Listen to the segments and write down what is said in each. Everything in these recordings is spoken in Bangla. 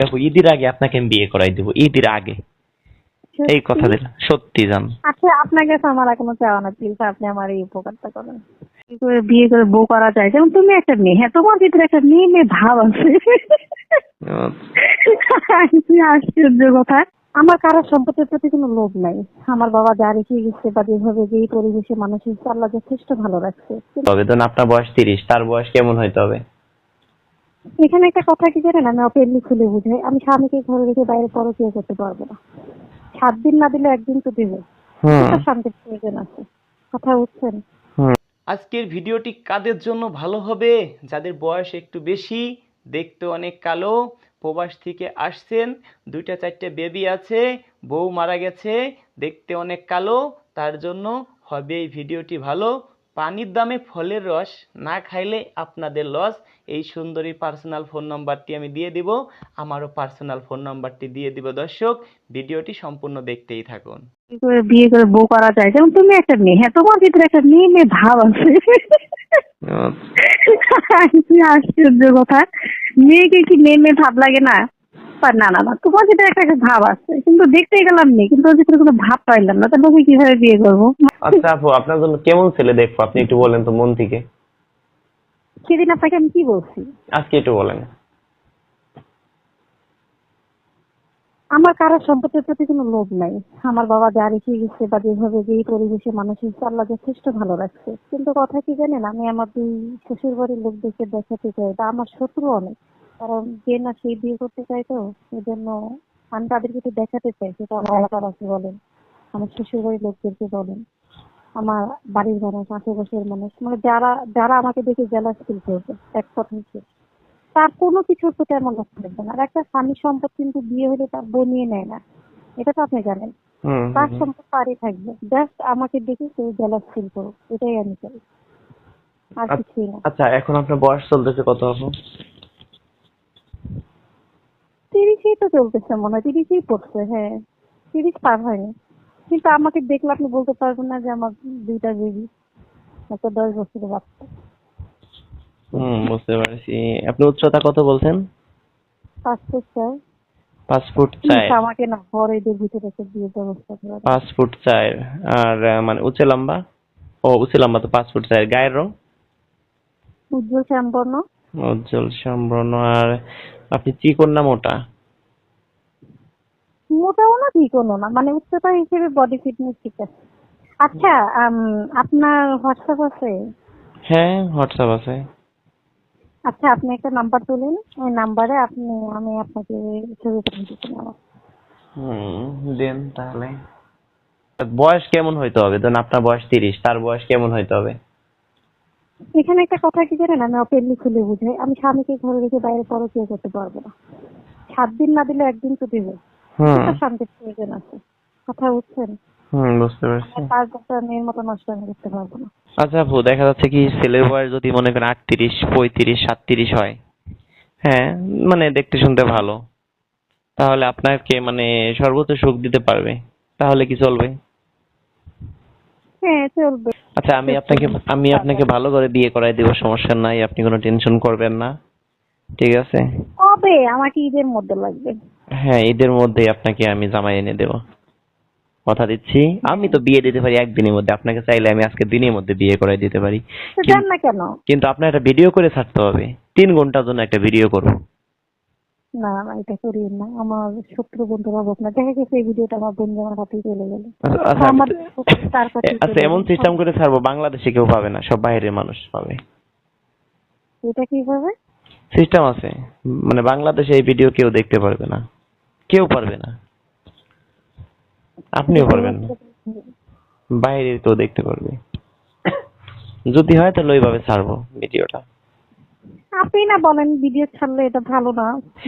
দেখো ঈদের আগে আপনাকে আমি বিয়ে করাই দেবো, ঈদের আগে। এই কথা দিলাম, সত্যি জান। আচ্ছা, আপনার কাছে আমার আর কোনো চাওয়া না, প্লিজ আপনি আমার এই উপকারটা করেন। কি করে বিয়ে করে বউ করা যায়? যেমন তুমি একটা মেয়ে, হ্যাঁ তোমার ভিতরে একটা মেয়ে মেয়ে ভাব আছে। কি আশ্চর্য কথা। আমার কারোর সম্পত্তির প্রতি কোনো লোভ নাই। আমার বাবা যা রেখে গেছে বা যেভাবে যেই পরিবেশে মানুষ আল্লাহ যথেষ্ট ভালো রাখছে। তবে ধরুন আপনার বয়স 30, তার বয়স কেমন হইতে হবে? এখানে একটা কথা কি জানেন, আমি ওপেনলি খুলে বুঝাই, আমি স্বামীকে ঘরে রেখে বাইরে পরকীয়া করতে পারবো না। 7 দিন না দিলে 1 দিন তো দেবে, সেটা শান্তির প্রয়োজন আছে। কথা বুঝছেন? আজকের ভিডিওটি কাদের জন্য ভালো হবে? যাদের বয়স একটু বেশি, দেখতে অনেক কালো, প্রবাস থেকে আসছেন, 2-4টে বেবি আছে, বউ মারা গেছে, দেখতে অনেক কালো, তার জন্য হবে এই ভিডিওটি ভালো। পানির দামে ফলের রস না খাইলে আপনাদের লস। এই সুন্দরী পার্সোনাল ফোন নাম্বারটি আমি দিয়ে দিব, আমারও পার্সোনাল ফোন নাম্বারটি দিয়ে দিব। দর্শক, ভিডিওটি সম্পূর্ণ দেখতেই থাকুন। কি করে বিয়ে করে বউ করা যায়? যেমন তুমি একটা মেয়ে, হ্যাঁ তোমার ভিতরে একটা মেয়ে মেয়ে ভাব আছে। কি আশ্চর্য কথা। মেয়েকে কি মেয়ে মেয়ে ভাব লাগে না? না না না, তোমার ভিতরে একটা ভাব আছে, কিন্তু দেখতে গেলাম মেয়ে, কিন্তু ওর ভিতরে কোনো ভাব পাইলাম না, তাহলে ওকে কিভাবে বিয়ে করবো? আচ্ছা আপু, আপনার জন্য কেমন ছেলে দেখবো আপনি একটু বলেন তো মন থেকে। সেদিন আপনাকে আমি কি বলছি? আজকে একটু বলেন। আমার কারোর সম্পত্তির প্রতি কোনো লোভ নাই। আমার বাবা যা রেখে গেছে বা যেভাবে যেই পরিবেশে মানুষ আল্লাহ যথেষ্ট ভালো রাখছে। কিন্তু কথা কি জানেন, আমি আমার 2 শ্বশুর বাড়ির লোকদেরকে দেখাতে চাই, বা আমার শত্রু অনেক, কারণ যে না সেই বিয়ে করতে চাই, তো এই জন্য আমি তাদেরকে একটু দেখাতে চাই। সেটা আমার এলাকাবাসী বলেন, আমার শ্বশুর বাড়ির লোকদেরকে বলেন, আমার বাড়ির মানুষ, আশেপাশের মানুষ, মানে যারা যারা আমাকে দেখে জেলাস ফিল করবে, এক কথায় শেষ। তার কোনো কিছুর প্রতি আমার লক্ষ্য থাকবে না। আর একটা স্বামী সম্পদ কিন্তু বিয়ে হলে তার বনিয়ে নেয় না, এটা তো আপনি জানেন। তার সম্পদ তারই থাকবে, জাস্ট আমাকে দেখে কেউ জেলাস ফিল করুক, এটাই আমি চাই, আর কিছুই না। আচ্ছা, এখন আপনার বয়স চলতেছে কত আপু? 30ই তো চলতেছে, মনে হয় 30ই পড়ছে, হ্যাঁ 30 পার হয়নি। কিন্তু আমাকে দেখলে আপনি বলতে পারবেন না যে আমার 2টা বেবি, একটা 10 বছরের বাচ্চা। বুঝতে পারছি। আপনি উচ্চতা কত বলছেন? 5 ফুট 4। 5 foot please 4। আমাকে না বড়দের ভিতরে একটা বিয়ের ব্যবস্থা করে দেন। 5 ফুট 4। আর মানে উচ্চ লম্বা? ও উচ্চ লম্বা তো 5 ফুট 4। গায়ের রং? উজ্জ্বল শ্যামবর্ণ। উজ্জ্বল শ্যামবর্ণ। আর আপনি চিকন না মোটা? মোটাও না চিকনও না, মানে উচ্চতা হিসেবে বডি ফিটনেস ঠিক আছে। আচ্ছা, আপনার হোয়াটসঅ্যাপ আছে? হ্যাঁ, হোয়াটসঅ্যাপ আছে। আচ্ছা, আপনি একটা নাম্বার তুলেন, ওই নাম্বারে আমি আপনাকে ছবি পাঠিয়ে দিচ্ছি আমার। দেন তাহলে। বয়স কেমন হইতে হবে? ধরুন আপনার বয়স 30, তার বয়স কেমন হইতে হবে? এখানে একটা কথা কি জানেন, আমি ওপেনলি খুলে বুঝাই, আমি স্বামীকে ঘরে রেখে বাইরে পরকীয়া করতে পারবো না। 7 দিন না দিলে 1 দিন তো দেবে, সেটা শান্তির প্রয়োজন আছে। কথা বুঝছেন? বুঝতে পারছি। আমার 5 বছর মেয়ের মতো নষ্ট আমি করতে পারবো না। আচ্ছা আপু, দেখা যাচ্ছে কি ছেলের বয়স যদি মনে করেন 38, 35, 37 হয়, হ্যাঁ, মানে দেখতে শুনতে ভালো, তাহলে আপনাকে মানে সর্বোচ্চ সুখ দিতে পারবে, তাহলে কি চলবে? হ্যাঁ চলবে। আচ্ছা, আমি আপনাকে ভালো করে বিয়ে করাই দেব, সমস্যা নাই, আপনি কোনো টেনশন করবেন না, ঠিক আছে? কবে? আমাকে ঈদের মধ্যে লাগবে। হ্যাঁ, ঈদের মধ্যেই আপনাকে আমি জামাই এনে দেব, কথা দিচ্ছি। আমি হ্যাঁ, তো বিয়ে দিতে পারি একদিনের মধ্যে, আপনাকে চাইলে আমি আজকে দিনের মধ্যে বিয়ে করাই দিতে পারি। তো দেন কিন- না কেন? কিন্তু আপনার একটা ভিডিও করে ছাড়তে হবে, 3 ঘন্টার জন্য একটা ভিডিও করবো। না না, এটা করিয়েন না, আমার শত্রু বন্ধুরা হোক না, দেখা গেছে এই ভিডিওটা আমার বন্ধু আমার হাতে চলে গেল, আচ্ছা আমার শত্রু তার কাছে আচ্ছা, চলে এমন গেল। সিস্টেম করে ছাড়বো বাংলাদেশে কেউ পাবে না, সব বাইরের মানুষ পাবে। এটা কিভাবে? সিস্টেম আছে, মানে বাংলাদেশে এই ভিডিও কেউ দেখতে পারবে না, কেউ পারবে না, আপনিও পারবেন না, বাইরের কেউ দেখতে পারবে। যদি হয় তাহলে ওইভাবে ছাড়বো ভিডিওটা। আপনি না বলেন ভিডিও ছাড়লে এটা ভালো না,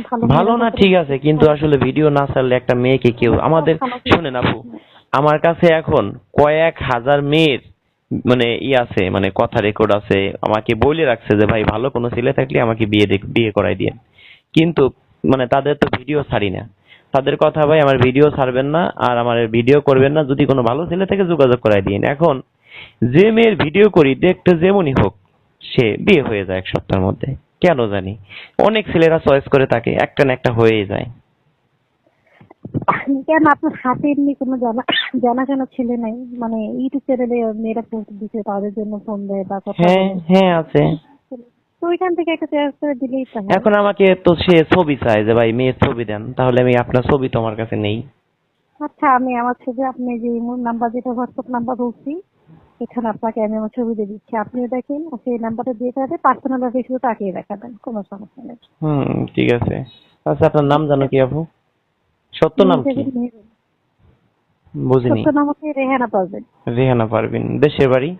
ভালো ভালো মেয়েরা না, কত ঠিক আছে, কিন্তু আসলে ভিডিও না ছাড়লে একটা মেয়েকে কেউ আমাদের, শুনেন আপু, আমার কাছে এখন কয়েক হাজার মেয়ের মানে আছে, মানে কথা রেকর্ড আছে, আমাকে বলে রাখছে যে ভাই ভালো কোনো ছেলে থাকলে আমাকে বিয়ে করাই দিয়েন, কিন্তু মানে তাদের তো ভিডিও ছাড়ি না, তাদের কথা ভাই আমার ভিডিও ছাড়বেন না আর আমার ভিডিও করবেন না, যদি কোনো ভালো ছেলে থেকে যোগাযোগ করাই দিন। এখন যে মেয়ের ভিডিও করি দেখতে যেমনই হোক, সে বিয়ে হয়ে যায় 1 সপ্তাহের মধ্যে, কেন জানি অনেক ছেলেরা চয়েস করে তাকে, একটা না একটা হয়েই যায়। কেন আপনার হাতে এমনি কোনো জানাশোনা ছেলে নাই? মানে ইউটিউব চ্যানেলে মেয়েরা পোস্ট দিচ্ছে তাদের জন্য ফোন দেয় বা কথা হ্যাঁ বলে, হ্যাঁ আছে। তো ওইখান থেকে একটা চয়েস করে দিলেই তো হয়। এখন আমাকে তো সে ছবি চায় যে ভাই মেয়ের ছবি দেন, তাহলে আমি আপনার ছবি তো আমার কাছে নেই। আচ্ছা, আমি আমার ছবি, আপনি যে নাম্বার, যেটা হোয়াটসঅ্যাপ নাম্বার বলছি, এখানে আপনাকে আমি আমার ছবি দিয়ে দিচ্ছি, আপনিও দেখেন, আর সেই নাম্বারটা দিয়ে তাহলে পার্সোনাল ভাবে শুধু তাকিয়ে দেখাবেন, কোনো সমস্যা নেই। ঠিক আছে। আচ্ছা আপনার নাম জানো কি আপু? সত্য নাম কি? বুঝিনি। সত্য নাম হচ্ছে রেহানা পারবেন। রেহানা পারভিন। দেশের বাড়ি?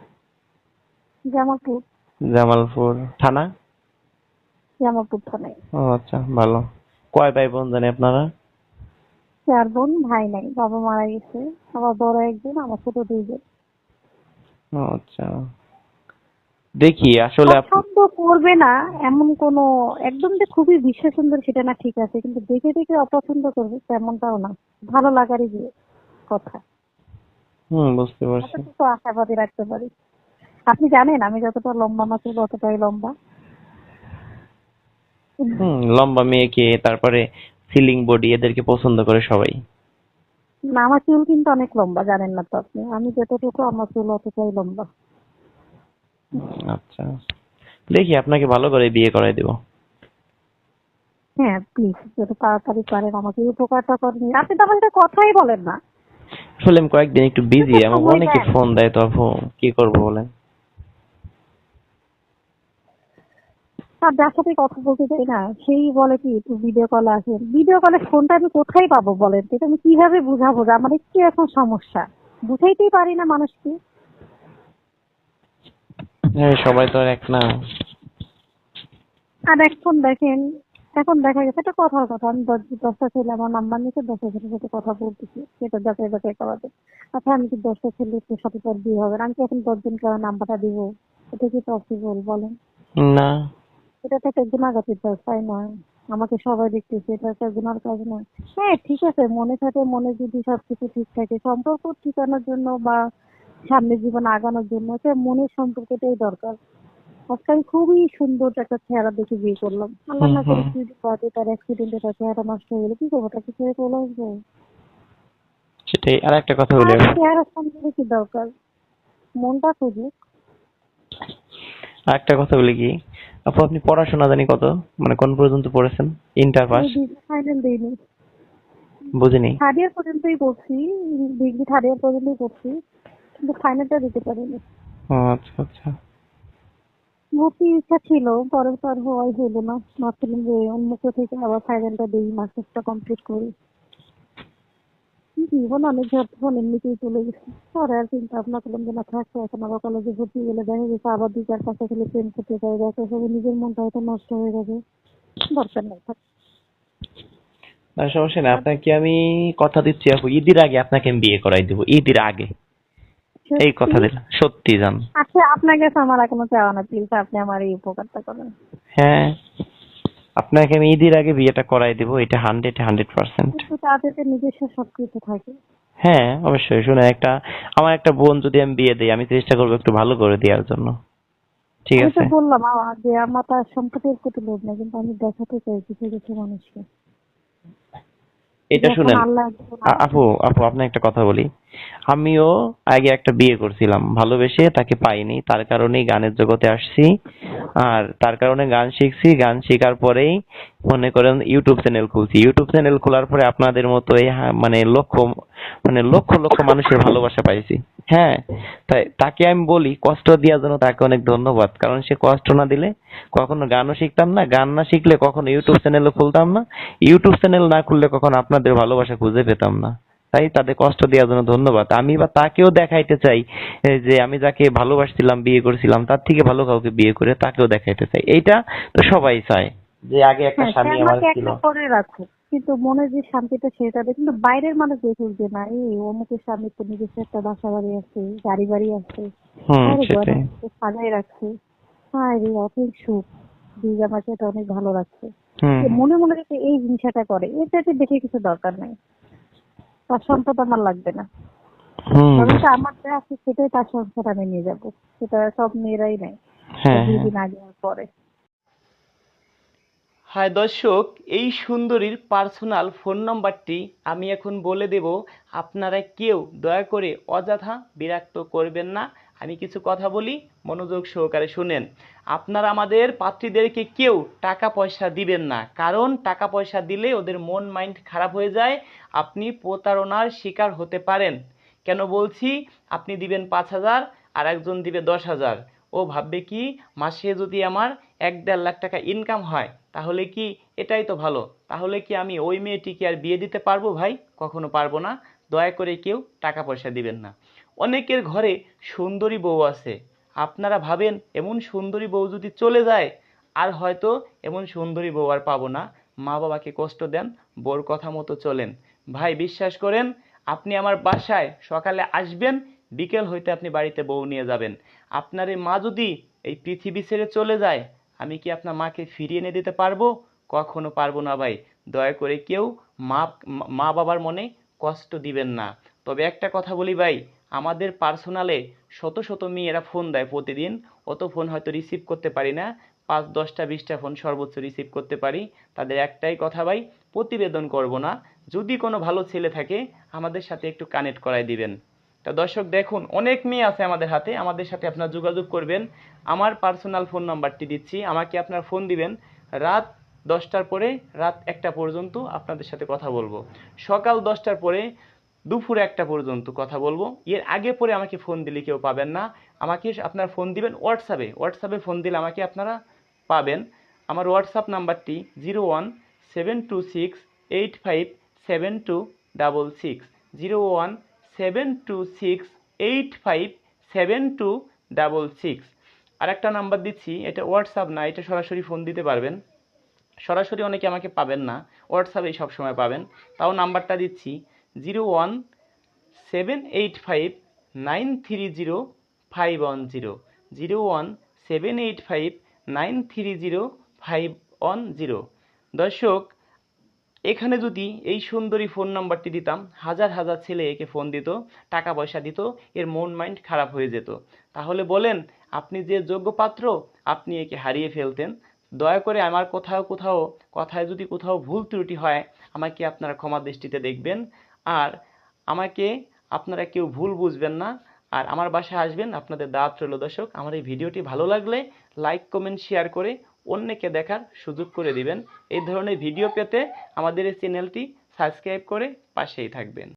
জামালপুর। জামালপুর। থানা? জামালপুর থানায়। ও আচ্ছা, ভালো। কয় ভাই বোন জানি আপনারা? 4 বোন, ভাই নাই, বাবা মারা গেছে। আমার বড় একজন, আমার ছোট 2 জন। ও আচ্ছা। দেখি আসলে পছন্দ করবে না এমন কোনো, একদম যে খুবই বিশ্ব সুন্দর সেটা না, ঠিক আছে, কিন্তু দেখে দেখে অপছন্দ করবে তেমনটাও না, ভালো লাগারই যে কথা, বুঝতে পারছি। এতটুকু আশাবাদী রাখতে পারি। আপনি জানেন আমি যতটা লম্বা, আমার চুল অতটাই লম্বা। লম্বা মেয়েকে, তারপরে সিলিং বডি, এদেরকে পছন্দ করে সবাই। না, আমার চুল কিন্তু অনেক লম্বা, জানেন না তো আপনি, আমি যতটুকু আমার চুল অতটাই লম্বা। আচ্ছা, দেখি আপনাকে ভালো করে বিয়ে করাই দেব। হ্যাঁ প্লিজ, যত তাড়াতাড়ি পারেন আমাকে এই উপকারটা করেন। আপনি তো আমার সাথে কথাই বলেন না। আসলে আমি কয়েকদিন একটু বিজি, একটু আমাকে সময় অনেকে দেন। ফোন দেয়, তো আপু কি করবো বলেন। আর যার সাথে কথা বলতে চাই না, সেই বলে কি একটু ভিডিও কলে আসেন। ভিডিও কলে ফোনটা আমি কোথায় পাবো বলেন তো? এটা আমি কিভাবে বুঝাবো যে আমার একটু এখন সমস্যা? বুঝাইতেই পারি না মানুষকে। হ্যাঁ, সবাই তো আর এক না। আর এখন দেখেন, এখন দেখা গেছে একটা কথার কথা, আমি 10টা ছেলে আমার নাম্বার নিতে 10টা ছেলের সাথে কথা বলতেছি, সেটা যাচাই বাছাই করা যায়। আচ্ছা, আমি কি 10টা ছেলের সাথে তো আর বিয়ে হবে না? আমি কি এখন 10 জনকে আমার নাম্বারটা দিব? এটা কি পসিবল বলেন? না। এটা তো একটা গুণাগতির কাজ, তাই না? আমাকে সবাই দেখতেছে, এটা একটা গুনার কাজ না। হ্যাঁ ঠিক আছে, মনে থাকে, মনে যদি সবকিছু ঠিক থাকে, সম্পর্ক ঠিকানোর জন্য বা সামনের জীবন আগানোর জন্য এটা মনের সম্পর্কটাই দরকার। আজকে আমি খুবই সুন্দর একটা চেহারা দেখে বিয়ে করলাম, আল্লাহ হুম না করে হুম যদি বাদে তার অ্যাক্সিডেন্টে তার চেহারা নষ্ট হয়ে গেলে কি করবো? তাকে ছেড়ে চলে আসবো? সেটাই। আর একটা কথা বলি আর আপু। চেহারা সম্পর্কে কি দরকার? মনটা খুঁজুক। আর একটা কথা বলি কি, আপু আপনি পড়াশোনা জানি কত, মানে কোন পর্যন্ত পড়েছেন? ইন্টার আমি পাস? ডিগ্রি ফাইনাল দিইনি, বুঝিনি। 3rd ইয়ার পর্যন্তই পড়ছি। ডিগ্রি 3rd ইয়ার পর্যন্তই পড়ছি, কিন্তু ফাইনালটা দিতে পারিনি। ও আচ্ছা আচ্ছা। ভর্তির ইচ্ছা ছিল, পরের পর হওয়াই হলো না। ভাবছিলাম যে উন্মুক্ত থেকে আবার ফাইনালটা দিই, মাস্টার্সটা কমপ্লিট করি। জীবন অনেক ঝড় এমনিতেই চলে গেছে। পরে আর চিন্তা ভাবনা করলাম যে না থাকছে, এখন আবার কলেজে ভর্তি গেলে দেখা গেছে আবার 2-4 5টা ছেলে প্রেম করতে চাই, দেখা যাবে নিজের মনটা হয়তো নষ্ট হয়ে যাবে। দরকার নেই, থাক। না সমস্যা নেই, আপনাকে আমি কথা দিচ্ছি আপু, ঈদের আগে আপনাকে আমি বিয়ে করাই দেবো, ঈদের আগে। এই সত্যি? কথা দিলাম, সত্যি জান। আচ্ছা, আপনার কাছে আমার আর কোনো চাওয়া না, প্লিজ আপনি আমার এই উপকারটা করেন। হ্যাঁ, আপনাকে আমি ঈদের আগে বিয়েটা করাই দেবো, এটা 100%। কিন্তু তাদের নিজস্ব সবকিছু থাকে। হ্যাঁ অবশ্যই। শুনে আমার একটা বোন যদি আমি বিয়ে দিই, আমি চেষ্টা করবো একটু ভালো করে দেওয়ার জন্য। ঠিক আমি তো আছে? বললাম যে আমার তার সম্পত্তির প্রতি লোভ নেই, কিন্তু আমি দেখাতে চাই কিছু কিছু মানুষকে যে এটা এখন শুনেন। আল্লাহ একজন আছে। আপু আপু আপনাকে একটা কথা বলি। আমিও আগে একটা বিয়ে করছিলাম, ভালোবেসে তাকে পাইনি, তার কারণেই গানের জগতে আসছি। আর তার কারণে গান শিখছি, গান শেখার পরেই মনে করেন ইউটিউব চ্যানেল খুলছি। ইউটিউব চ্যানেল খোলার পরে আপনাদের মতো এই মানে লক্ষ লক্ষ মানুষের ভালোবাসা পাইছি। হ্যাঁ, তাই তাকে আমি বলি কষ্ট দেওয়ার জন্য তাকে অনেক ধন্যবাদ, কারণ সে কষ্ট না দিলে কখনো গানও শিখতাম না, গান না শিখলে কখনো ইউটিউব চ্যানেলও খুলতাম না, ইউটিউব চ্যানেল না খুললে কখনো আপনাদের ভালোবাসা খুঁজে পেতাম না। তাই তাদের কষ্ট দেওয়ার জন্য ধন্যবাদ। আমি বা তাকেও দেখাইতে চাই যে আমি যাকে ভালোবাসছিলাম, বিয়ে করেছিলাম, তার থেকে ভালো কাউকে বিয়ে করে তাকেও দেখাইতে চাই। এইটা তো সবাই চায় যে আগে একটা হ্যাঁ, সে স্বামী আমার আমাকে ছিল। একটা করে রাখুক, কিন্তু মনে যে শান্তিটা সেটা দেয়। কিন্তু বাইরের মানুষ দেখুক যে না, এই অমুকের স্বামী তো নিজস্ব একটা বাসা বাড়ি আছে, গাড়ি বাড়ি আছে, আরে গয়না সেটাই। সাজাই রাখছে, হ্যাঁ রে অনেক সুখ, দুই জামাকে এটা অনেক ভালো রাখছে। হুম এ মনে মনে রেখে এই জিনিসটা করে, এটাতে দেখে কিছু দরকার নাই। তার সম্পদ আমার লাগবে না, হুম বরং আমার যা আছে সেটাই তার সংসার আমি নিয়ে যাবো। সেটা সব মেয়েরাই নেয়, হ্যাঁ হ্যাঁ। বিয়ে দিন আগে আর পরে। হ্যাঁ দর্শক, এই সুন্দরীর পার্সোনাল ফোন নম্বরটি আমি এখন বলে দেব। আপনারা কেউ দয়া করে অযথা বিরক্ত করবেন না। আমি কিছু কথা বলি, মনোযোগ সহকারে শুনেন। আপনারা আমাদের পাত্রীদেরকে কেউ টাকা পয়সা দিবেন না, কারণ টাকা পয়সা দিলে ওদের মন মাইন্ড খারাপ হয়ে যায়, আপনি প্রতারণার শিকার হতে পারেন। কেন বলছি? আপনি দিবেন 5,000 আর একজন দিবে 10,000। ও ভাববে কি, মাসে যদি আমার 1-1.5 লাখ টাকা ইনকাম হয় তাহলে কি এটাই তো ভালো, তাহলে কি আমি ওই মেয়েটিকে আর বিয়ে দিতে পারবো? ভাই, কখনো পারবো না। দয়া করে কেউ টাকা পয়সা দিবেন না। অনেকের ঘরে সুন্দরী বউ আছে, আপনারা ভাবেন এমন সুন্দরী বউ যদি চলে যায় আর হয়তো এমন সুন্দরী বউ আর পাবো না। মা বাবাকে কষ্ট দেন, বউর কথা মতো চলেন। ভাই বিশ্বাস করেন, আপনি আমার বাসায় সকালে আসবেন, বিকেল হইতে আপনি বাড়িতে বউ নিয়ে যাবেন। আপনার এই মা যদি এই পৃথিবী ছেড়ে চলে যায়, আমি কি আপনার মাকে ফিরিয়ে এনে দিতে পারবো? কখনো পারবো না ভাই। দয়া করে কেউ মা মা বাবার মনে কষ্ট দিবেন না। তবে একটা কথা বলি ভাই, আমাদের পার্সোনালে শত শত মেয়েরা ফোন দেয় প্রতিদিন, অত ফোন হয়তো রিসিভ করতে পারি না, 5, 10টা, 20টা ফোন সর্বোচ্চ রিসিভ করতে পারি। তাদের একটাই কথা ভাই, প্রতিবেদন করব না। যদি কোনো ভালো ছেলে থাকে আমাদের সাথে একটু কানেক্ট করাই দিবেন। তা দর্শক দেখুন, অনেক মেয়ে আছে আমাদের হাতে, আমাদের সাথে আপনারা যোগাযোগ করবেন। আমার পার্সোনাল ফোন নাম্বারটি দিচ্ছি, আমাকে আপনারা ফোন দিবেন রাত 10টার পরে রাত 1টা পর্যন্ত আপনাদের সাথে কথা বলবো। সকাল 10টার পরে দুপুর 1টা পর্যন্ত কথা বলবো। এর আগে পরে আমাকে ফোন দিলে কেউ পাবেন না। আমাকে আপনারা ফোন দিবেন হোয়াটসঅ্যাপে ফোন দিলে আমাকে আপনারা পাবেন। আমার হোয়াটসঅ্যাপ নাম্বারটি 01726857266, 01726857266। আর একটা নাম্বার দিচ্ছি, এটা হোয়াটসঅ্যাপ না, এটা সরাসরি ফোন দিতে পারবেন। সরাসরি অনেকে আমাকে পাবেন না, হোয়াটসঅ্যাপেই সবসময় পাবেন। তাও নাম্বারটা দিচ্ছি 01785930510, 01785930510। দর্শক, এখানে যদি এই সুন্দরী ফোন নাম্বারটি দিতাম, হাজার হাজার ছেলে একে ফোন দিত, টাকা পয়সা দিত, এর মন মাইন্ড খারাপ হয়ে যেত। তাহলে বলেন, আপনি যে যোগ্য পাত্র, আপনি একে হারিয়ে ফেলতেন। দয়া করে আমার কথায় যদি কোথাও ভুল ত্রুটি হয়, আমাকে আপনারা ক্ষমা দৃষ্টিতে দেখবেন। আর আমাকে আপনারা কেউ ভুল বুঝবেন না। আর আমার বাসায় আসবেন, আপনাদের দাওয়াত রইল। দর্শক, আমার এই ভিডিওটি ভালো লাগলে লাইক কমেন্ট শেয়ার করে অন্যকে দেখার সুযোগ করে দিবেন। এই ধরনের ভিডিও পেতে আমাদের এই চ্যানেলটি সাবস্ক্রাইব করে পাশেই থাকবেন।